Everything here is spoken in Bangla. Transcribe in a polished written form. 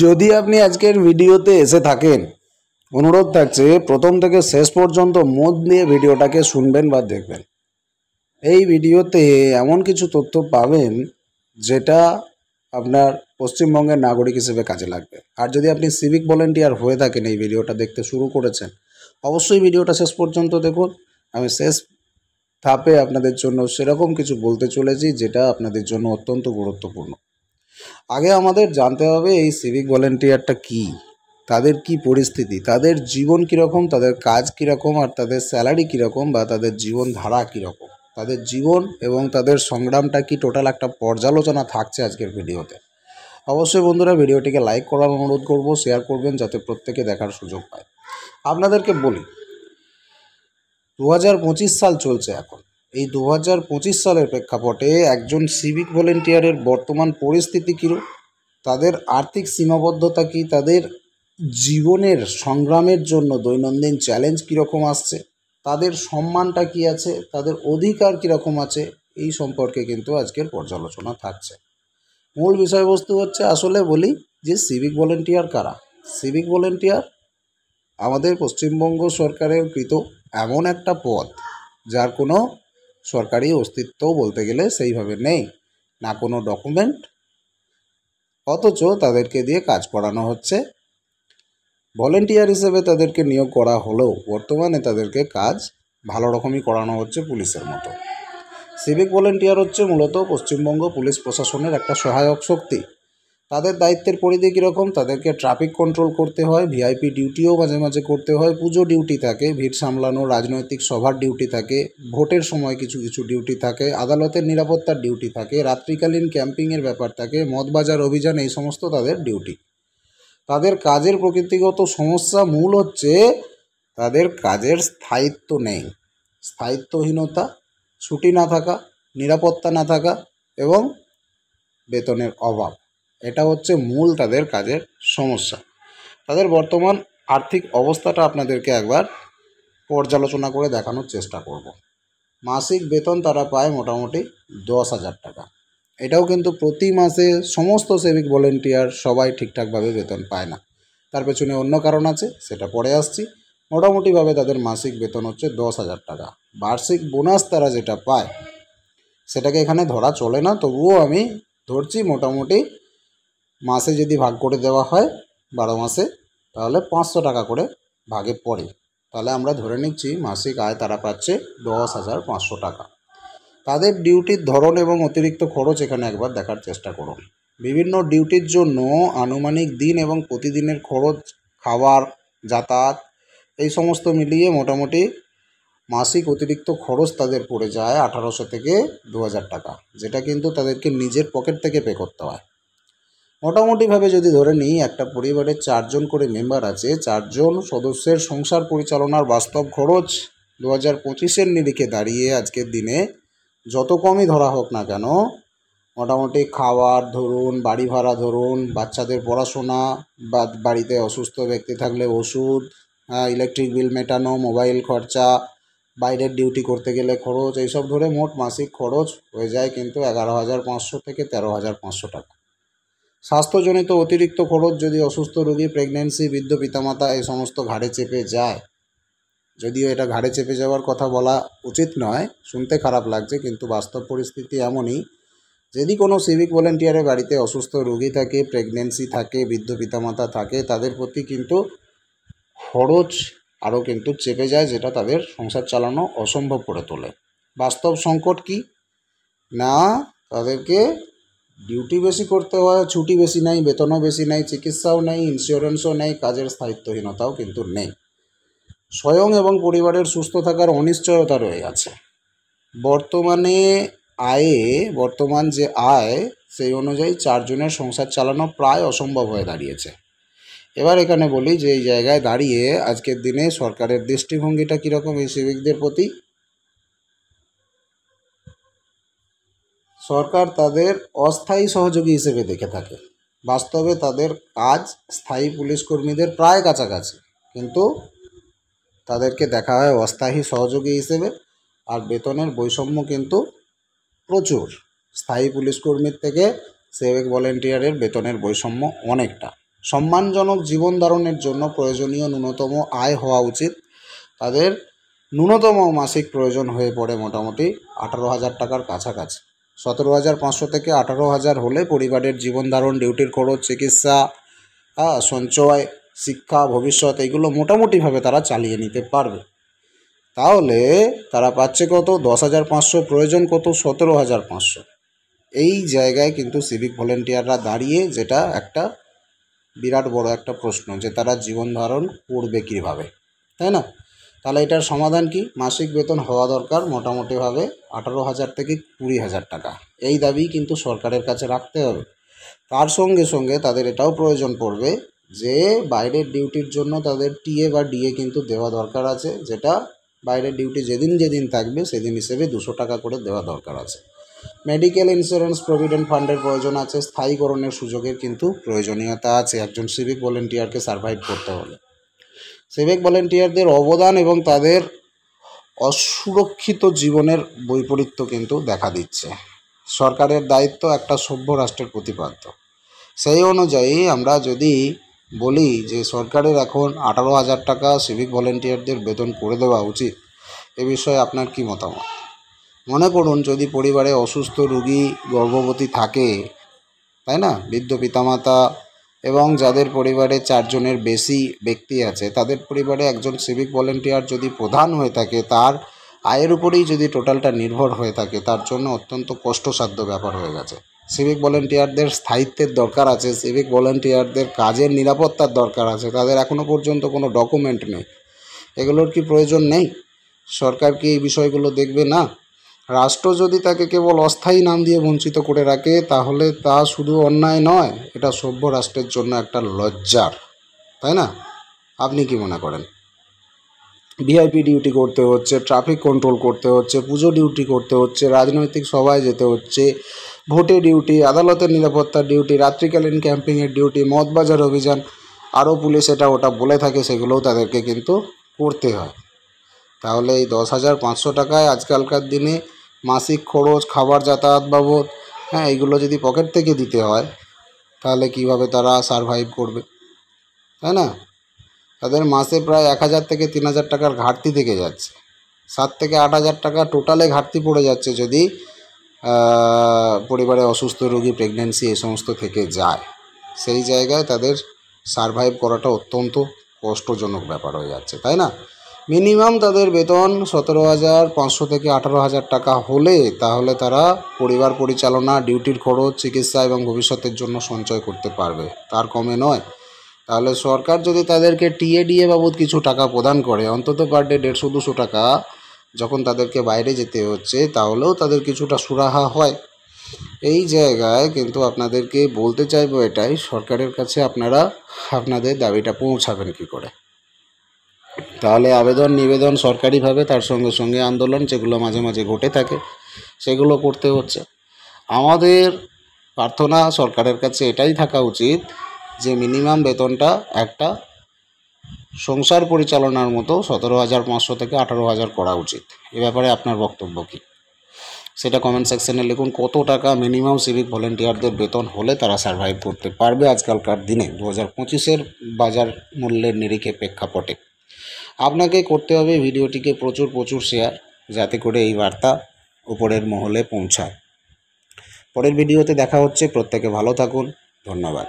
যদি আপনি আজকের ভিডিওতে এসে থাকেন, অনুরোধ থাকছে প্রথম থেকে শেষ পর্যন্ত মন দিয়ে ভিডিওটাকে শুনবেন বা দেখবেন। এই ভিডিওতে এমন কিছু তথ্য পাবেন যেটা আপনার পশ্চিমবঙ্গের নাগরিক হিসেবে কাজে লাগবে। আর যদি আপনি সিভিক ভলেন্টিয়ার হয়ে থাকেন, এই ভিডিওটা দেখতে শুরু করেছেন, অবশ্যই ভিডিওটা শেষ পর্যন্ত দেখুন। আমি শেষ ধাপে আপনাদের জন্য সেরকম কিছু বলতে চলেছি যেটা আপনাদের জন্য অত্যন্ত গুরুত্বপূর্ণ। আগে আমাদের জানতে হবে এই সিভিক ভলেন্টিয়ারটা কী, তাদের কি পরিস্থিতি, তাদের জীবন কীরকম, তাদের কাজ কীরকম, আর তাদের স্যালারি কীরকম বা তাদের জীবনধারা কীরকম, তাদের জীবন এবং তাদের সংগ্রামটা কি, টোটাল একটা পর্যালোচনা থাকছে আজকের ভিডিওতে। অবশ্যই বন্ধুরা ভিডিওটিকে লাইক করার অনুরোধ করব, শেয়ার করবেন যাতে প্রত্যেকে দেখার সুযোগ পায়। আপনাদেরকে বলি, 2025 সাল চলছে এখন। এই 2025 সালের প্রেক্ষাপটে একজন সিভিক ভলেন্টিয়ারের বর্তমান পরিস্থিতি কীরূপ, তাদের আর্থিক সীমাবদ্ধতা কী, তাদের জীবনের সংগ্রামের জন্য দৈনন্দিন চ্যালেঞ্জ কীরকম আসছে, তাদের সম্মানটা কী আছে, তাদের অধিকার কীরকম আছে, এই সম্পর্কে কিন্তু আজকের পর্যালোচনা থাকছে। মূল বিষয়বস্তু হচ্ছে, আসলে বলি যে সিভিক ভলেন্টিয়ার কারা। সিভিক ভলেন্টিয়ার আমাদের পশ্চিমবঙ্গ সরকারের কৃত এমন একটা পদ যার কোনো সরকারি অস্তিত্বও বলতে গেলে সেইভাবে নেই, না কোনো ডকুমেন্ট, অথচ তাদেরকে দিয়ে কাজ করানো হচ্ছে। ভলেন্টিয়ার হিসেবে তাদেরকে নিয়োগ করা হলেও বর্তমানে তাদেরকে কাজ ভালো রকমই করানো হচ্ছে পুলিশের মতো। সিভিক ভলেন্টিয়ার হচ্ছে মূলত পশ্চিমবঙ্গ পুলিশ প্রশাসনের একটা সহায়ক শক্তি। তাদের দায়িত্বের পরিধি কীরকম, তাদেরকে ট্রাফিক কন্ট্রোল করতে হয়, ভিআইপি ডিউটিও মাঝে মাঝে করতে হয়, পুজো ডিউটি থাকে, ভিড় সামলানো, রাজনৈতিক সভার ডিউটি থাকে, ভোটের সময় কিছু কিছু ডিউটি থাকে, আদালতের নিরাপত্তার ডিউটি থাকে, রাত্রিকালীন ক্যাম্পিংয়ের ব্যাপার থাকে, মদবাজার অভিযান, এই সমস্ত তাদের ডিউটি। তাদের কাজের প্রকৃতিগত সমস্যা মূল হচ্ছে তাদের কাজের স্থায়িত্ব নেই, স্থায়িত্বহীনতা, ছুটি না থাকা, নিরাপত্তা না থাকা এবং বেতনের অভাব। এটা হচ্ছে মূল তাদের কাজের সমস্যা। তাদের বর্তমান আর্থিক অবস্থাটা আপনাদেরকে একবার পর্যালোচনা করে দেখানোর চেষ্টা করব। মাসিক বেতন তারা পায় মোটামুটি 10,000 টাকা। এটাও কিন্তু প্রতি মাসে সমস্ত সিভিক ভলেন্টিয়ার সবাই ঠিকঠাকভাবে বেতন পায় না, তার পেছনে অন্য কারণ আছে, সেটা পরে আসছি। মোটামুটিভাবে তাদের মাসিক বেতন হচ্ছে 10,000 টাকা। বার্ষিক বোনাস তারা যেটা পায় সেটাকে এখানে ধরা চলে না, তবুও আমি ধরছি মোটামুটি মাসে যদি ভাগ করে দেওয়া হয় 12 মাসে, তাহলে 500 টাকা করে ভাগে পড়ে। তাহলে আমরা ধরে নিচ্ছি মাসিক আয় তারা পাচ্ছে 10,500 টাকা। তাদের ডিউটির ধরন এবং অতিরিক্ত খরচ এখানে একবার দেখার চেষ্টা করুন। বিভিন্ন ডিউটির জন্য আনুমানিক দিন এবং প্রতিদিনের খরচ, খাবার, যাতায়াত, এই সমস্ত মিলিয়ে মোটামুটি মাসিক অতিরিক্ত খরচ তাদের পড়ে যায় 1800 থেকে 2000 টাকা, যেটা কিন্তু তাদেরকে নিজের পকেট থেকে পে করতে হয়। মোটামুটিভাবে যদি ধরে নিই, একটা পরিবারে 4 জন করে মেম্বার আছে, 4 জন সদস্যের সংসার পরিচালনার বাস্তব খরচ 2025-এর নিরিখে দাঁড়িয়ে আজকের দিনে যত কমই ধরা হোক না কেন, মোটামুটি খাবার ধরুন, বাড়ি ভাড়া ধরুন, বাচ্চাদের পড়াশোনা, বা বাড়িতে অসুস্থ ব্যক্তি থাকলে ওষুধ, ইলেকট্রিক বিল মেটানো, মোবাইল খরচা, বাইরের ডিউটি করতে গেলে খরচ, এইসব ধরে মোট মাসিক খরচ হয়ে যায় কিন্তু 11,500 থেকে 13,500 টাকা। স্বাস্থ্যজনিত অতিরিক্ত খরচ, যদি অসুস্থ রোগী, প্রেগন্যান্সি, বৃদ্ধ পিতামাতা, এই সমস্ত ঘাড়ে চেপে যায়, যদিও এটা ঘাড়ে চেপে যাওয়ার কথা বলা উচিত নয়, শুনতে খারাপ লাগছে, কিন্তু বাস্তব পরিস্থিতি এমনই। যদি কোনো সিভিক ভলেন্টিয়ারের বাড়িতে অসুস্থ রোগী থাকে, প্রেগন্যান্সি থাকে, বৃদ্ধ পিতামাতা থাকে, তাদের প্রতি কিন্তু খরচ আরও কিন্তু চেপে যায়, যেটা তাদের সংসার চালানো অসম্ভব করে তোলে। বাস্তব সংকট কি না, তাদেরকে ডিউটি বেশি করতে হয়, ছুটি বেশি নেই, বেতনও বেশি নেই, চিকিৎসাও নেই, ইন্স্যুরেন্সও নেই, কাজের স্থায়িত্বহীনতাও কিন্তু নেই। স্বয়ং এবং পরিবারের সুস্থ থাকার অনিশ্চয়তা রয়ে আছে। বর্তমান যে আয়, সেই অনুযায়ী 4 জনের সংসার চালানো প্রায় অসম্ভব হয়ে দাঁড়িয়েছে। এবার এখানে বলি যে এই জায়গায় দাঁড়িয়ে আজকের দিনে সরকারের দৃষ্টিভঙ্গিটা কীরকম এই সিভিকদের প্রতি। সরকার তাদের অস্থায়ী সহযোগী হিসেবে দেখে থাকে। বাস্তবে তাদের কাজ স্থায়ী পুলিশ কর্মীদের প্রায় কাছাকাছি, কিন্তু তাদেরকে দেখা হয় অস্থায়ী সহযোগী হিসেবে। আর বেতনের বৈষম্য কিন্তু প্রচুর। স্থায়ী পুলিশ কর্মীর থেকে সিভিক ভলেন্টিয়ারের বেতনের বৈষম্য অনেকটা। সম্মানজনক জীবন ধারণের জন্য প্রয়োজনীয় ন্যূনতম আয় হওয়া উচিত। তাদের ন্যূনতম মাসিক প্রয়োজন হয়ে পড়ে মোটামুটি 18,000 টাকার কাছাকাছি। 17,500 থেকে 18,000 হলে পরিবারের জীবন ধারণ, ডিউটির খরচ, চিকিৎসা, সঞ্চয়, শিক্ষা, ভবিষ্যৎ এগুলো মোটামুটিভাবে তারা চালিয়ে নিতে পারবে। তাহলে তারা পাচ্ছে কত? 10,500, প্রয়োজন কত? 17,500। এই জায়গায় কিন্তু সিভিক ভলেন্টিয়াররা দাঁড়িয়ে, যেটা একটা বিরাট বড় একটা প্রশ্ন যে তারা জীবন ধারণ করবে কীভাবে, তাই না? তাহলে এটার সমাধান কি? মাসিক বেতন হওয়া দরকার মোটামুটিভাবে 18,000 থেকে 20,000 টাকা। এই দাবি কিন্তু সরকারের কাছে রাখতে হবে। তার সঙ্গে সঙ্গে তাদের এটাও প্রয়োজন পড়বে যে বাইরের ডিউটির জন্য তাদের টিএ বা ডিএ কিন্তু দেওয়া দরকার আছে, যেটা বাইরের ডিউটি যেদিন যেদিন থাকবে সেদিন হিসেবে 200 টাকা করে দেওয়া দরকার আছে। মেডিকেল ইন্স্যুরেন্স, প্রভিডেন্ট ফান্ডের প্রয়োজন আছে। স্থায়ীকরণের সুযোগের কিন্তু প্রয়োজনীয়তা আছে একজন সিভিক ভলেন্টিয়ারকে সার্ভাইভ করতে হলে। সিভিক ভলেন্টিয়ারদের অবদান এবং তাদের অসুরক্ষিত জীবনের বৈপরীত্য কিন্তু দেখা দিচ্ছে। সরকারের দায়িত্ব একটা সভ্য রাষ্ট্রের প্রতিপাদ্য। সেই অনুযায়ী আমরা যদি বলি যে সরকারের এখন 18,000 টাকা সিভিক ভলেন্টিয়ারদের বেতন করে দেওয়া উচিত, এ বিষয়ে আপনার কি মতামত? মনে করুন যদি পরিবারে অসুস্থ রোগী, গর্ভবতী থাকে, তাই না, বৃদ্ধ পিতামাতা এবং যাদের পরিবারে 4 জনের বেশি ব্যক্তি আছে, তাদের পরিবারে একজন সিভিক ভলেন্টিয়ার যদি প্রধান হয়ে থাকে, তার আয়ের উপরেই যদি টোটালটা নির্ভর হয়ে থাকে, তার জন্য অত্যন্ত কষ্টসাধ্য ব্যাপার হয়ে গেছে। সিভিক ভলেন্টিয়ারদের স্থায়িত্বের দরকার আছে, সিভিক ভলেন্টিয়ারদের কাজের নিরাপত্তার দরকার আছে। তাদের এখনও পর্যন্ত কোনো ডকুমেন্ট নেই। এগুলোর কি প্রয়োজন নেই? সরকার কি এই বিষয়গুলো দেখবে না? রাষ্ট্র যদি তাকে কেবল অস্থায়ী নাম দিয়ে বঞ্চিত করে রাখে, তাহলে তা শুধু অন্যায় নয়, এটা সভ্য রাষ্ট্রের জন্য একটা লজ্জার, তাই না? আপনি কি মনে করেন? ভিআইপি ডিউটি করতে হচ্ছে, ট্রাফিক কন্ট্রোল করতে হচ্ছে, পুজো ডিউটি করতে হচ্ছে, রাজনৈতিক সভায় যেতে হচ্ছে, ভোটে ডিউটি, আদালতের নিরাপত্তার ডিউটি, রাত্রিকালীন ক্যাম্পিংয়ের ডিউটি, মদ বাজার অভিযান, আরও পুলিশ এটা ওটা বলে থাকে, সেগুলোও তাদেরকে কিন্তু করতে হয়। তাহলে এই 10,500 টাকায় আজকালকার দিনে মাসিক খরচ, খাবার, যাতায়াত বাবদ, এইগুলো যদি পকেট থেকে দিতে হয়, তাহলে কিভাবে তারা সারভাইভ করবে, তাই না? তাদের মাসে প্রায় 1,000 থেকে 3,000 টাকার ঘাটতি থেকে যাচ্ছে। 7 থেকে 8,000 টাকা টোটালে ঘাটতি পড়ে যাচ্ছে যদি পরিবারে অসুস্থ রোগী, প্রেগন্যান্সি এই সমস্ত থেকে যায়। সেই জায়গায় তাদের সারভাইভ করাটা অত্যন্ত কষ্টজনক ব্যাপার হয়ে যাচ্ছে, তাই না? মিনিমাম তাদের বেতন 17,500 থেকে 18,000 টাকা হলে তাহলে তারা পরিবার পরিচালনা, ডিউটির খরচ, চিকিৎসা এবং ভবিষ্যতের জন্য সঞ্চয় করতে পারবে, তার কমে নয়। তাহলে সরকার যদি তাদেরকে টিএডিএ বাবদ কিছু টাকা প্রদান করে, অন্তত পার ডে 150-200 টাকা, যখন তাদেরকে বাইরে যেতে হচ্ছে, তাহলেও তাদের কিছুটা সুরাহা হয়। এই জায়গায় কিন্তু আপনাদেরকে বলতে চাইবো এটাই, সরকারের কাছে আপনারা আপনাদের দাবিটা পৌঁছাবেন কী করে? তাহলে আবেদন নিবেদন সরকারিভাবে, তার সঙ্গে সঙ্গে আন্দোলন, যেগুলো মাঝে মাঝে ঘটে থাকে, সেগুলো করতে হচ্ছে। আমাদের প্রার্থনা সরকারের কাছে এটাই থাকা উচিত যে মিনিমাম বেতনটা একটা সংসার পরিচালনার মতো 17,500 থেকে 18,000 করা উচিত। এ ব্যাপারে আপনার বক্তব্য কী, সেটা কমেন্ট সেকশনে লিখুন। কত টাকা মিনিমাম সিভিক ভলেন্টিয়ারদের বেতন হলে তারা সার্ভাইভ করতে পারবে আজকালকার দিনে 2025-এর বাজার মূল্যের নিরিখে, প্রেক্ষাপটে? আপনাকে করতে হবে ভিডিওটিকে প্রচুর শেয়ার, যাতে করে এই বার্তা উপরের মহলে পৌঁছায়। পরের ভিডিওতে দেখা হচ্ছে। প্রত্যেকে ভালো থাকুন। ধন্যবাদ।